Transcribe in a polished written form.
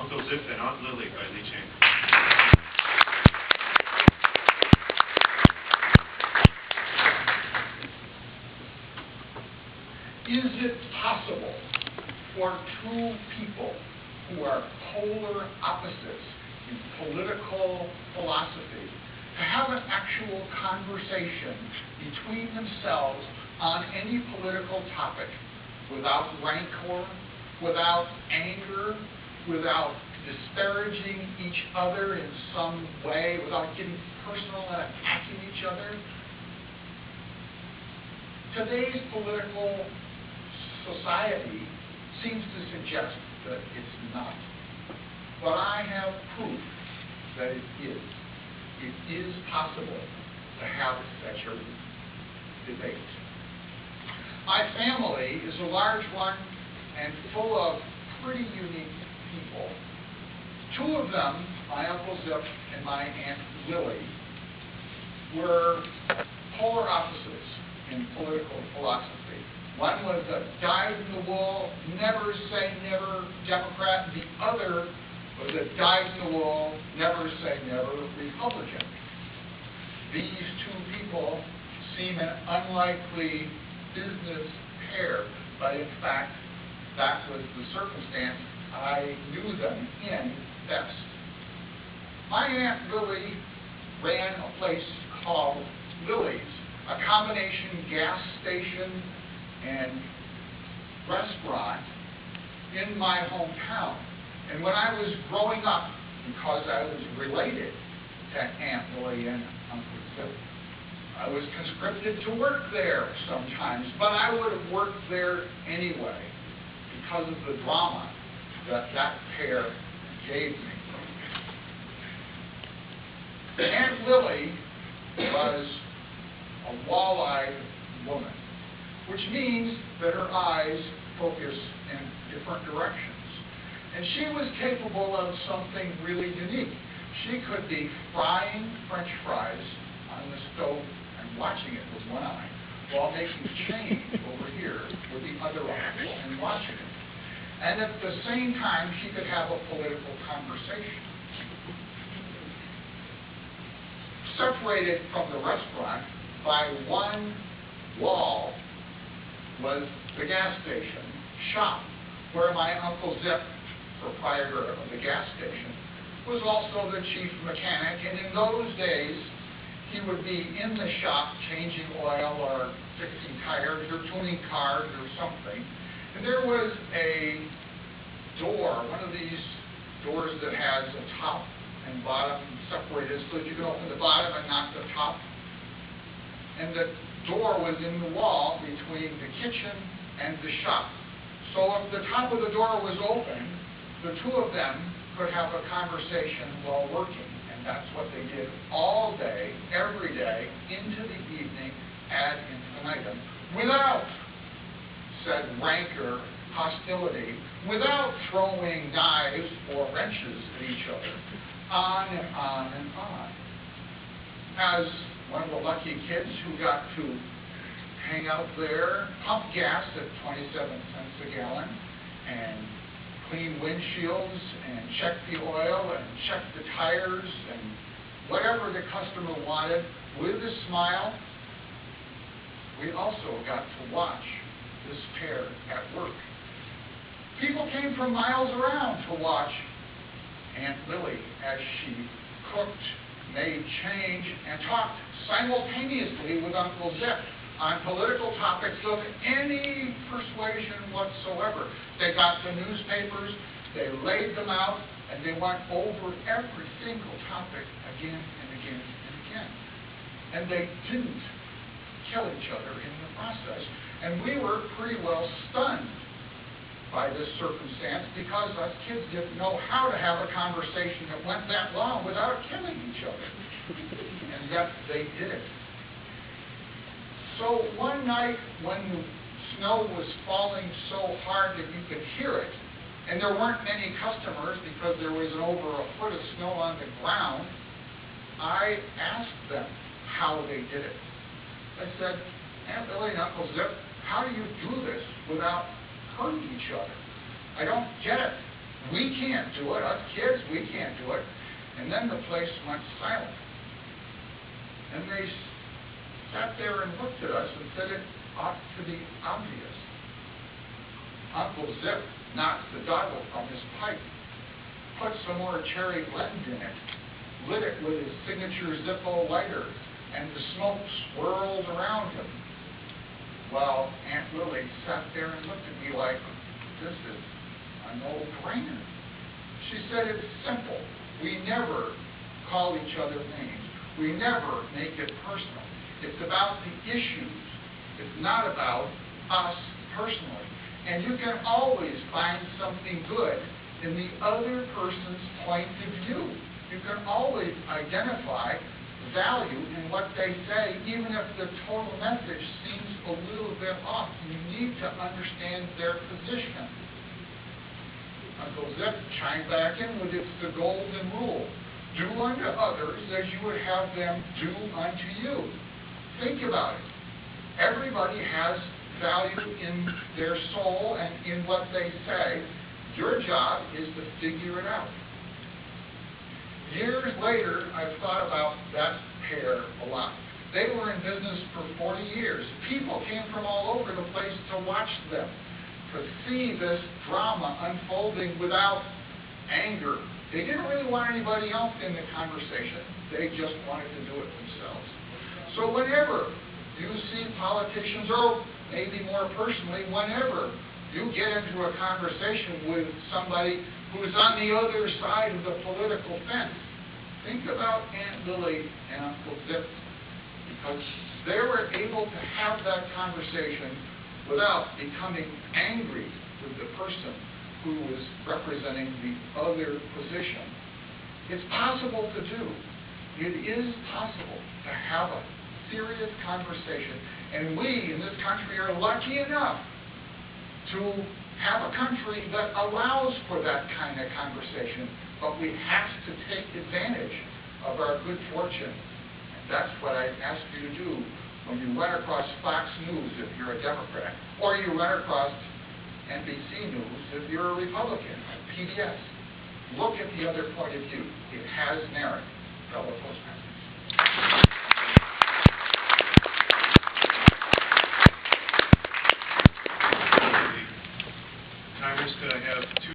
Uncle Zip and Aunt Lily by Lee Chambers. Is it possible for two people who are polar opposites in political philosophy to have an actual conversation between themselves on any political topic without rancor, without anger, without disparaging each other in some way, without getting personal and attacking each other? Today's political society seems to suggest that it's not. But I have proof that it is. It is possible to have such a debate. My family is a large one and full of pretty unique people. Two of them, my Uncle Zip and my Aunt Lily, were polar opposites in political philosophy. One was a dyed-in-the-wool, never say never Democrat, and the other was a dyed-in-the-wool, never say never Republican. These two people seem an unlikely business pair, but in fact, that was the circumstance I knew them in best. My Aunt Lily ran a place called Lily's, a combination gas station and restaurant in my hometown. And when I was growing up, because I was related to Aunt Lily and Uncle Zip, I was conscripted to work there sometimes, but I would have worked there anyway because of the drama that that pair gave me. Aunt Lily was a wall-eyed woman, which means that her eyes focus in different directions. And she was capable of something really unique. She could be frying French fries on the stove and watching it with one eye, while making change over here with the other eye and watching it. And at the same time, she could have a political conversation. Separated from the restaurant by one wall was the gas station shop, where my Uncle Zip, proprietor of the gas station, was also the chief mechanic, and in those days he would be in the shop changing oil or fixing tires or tuning cars or something. And there was a door, one of these doors that has a top and bottom separated so that you can open the bottom and not the top. And the door was in the wall between the kitchen and the shop. So if the top of the door was open, the two of them could have a conversation while working. And that's what they did all day, every day, into the evening, ad infinitum, without said rancor, hostility, without throwing knives or wrenches at each other, on and on and on. As one of the lucky kids who got to hang out there, pump gas at 27 cents a gallon, and clean windshields, and check the oil, and check the tires, and whatever the customer wanted, with a smile, we also got to watch this pair at work. People came from miles around to watch Aunt Lily as she cooked, made change, and talked simultaneously with Uncle Zip on political topics of any persuasion whatsoever. They got the newspapers, they laid them out, and they went over every single topic again and again and again. And they didn't kill each other in the process. And we were pretty well stunned by this circumstance because us kids didn't know how to have a conversation that went that long without killing each other. And yet they did it. So one night when the snow was falling so hard that you could hear it, and there weren't many customers because there was over a foot of snow on the ground, I asked them how they did it. I said, Aunt Lily and Uncle Zip, how do you do this without hurting each other? I don't get it. We can't do it. Us kids, we can't do it. And then the place went silent. And they sat there and looked at us and said it ought to be obvious. Uncle Zip knocked the doggle from his pipe, put some more cherry blend in it, lit it with his signature Zippo lighter, and the smoke swirled around him. While Aunt Lily sat there and looked at me like, this is a no-brainer. She said it's simple. We never call each other names. We never make it personal. It's about the issues. It's not about us personally. And you can always find something good in the other person's point of view. You can always identify value in what they say, even if the total message seems a little bit off. You need to understand their position. Uncle Zip chimed back in with it's the golden rule. Do unto others as you would have them do unto you. Think about it. Everybody has value in their soul and in what they say. Your job is to figure it out. Years later, I've thought about that pair a lot. They were in business for 40 years. People came from all over the place to watch them, to see this drama unfolding without anger. They didn't really want anybody else in the conversation. They just wanted to do it themselves. So whenever you see politicians, or maybe more personally, whenever you get into a conversation with somebody who's on the other side of the political fence, think about Aunt Lily and Uncle Zip, because they were able to have that conversation without becoming angry with the person who was representing the other position. It's possible to do. It is possible to have a serious conversation. And we in this country are lucky enough to have a country that allows for that kind of conversation, but we have to take advantage of our good fortune. And that's what I ask you to do when you run across Fox News if you're a Democrat, or you run across NBC News if you're a Republican, like PBS. Look at the other point of view. It has merit, fellow postmasters.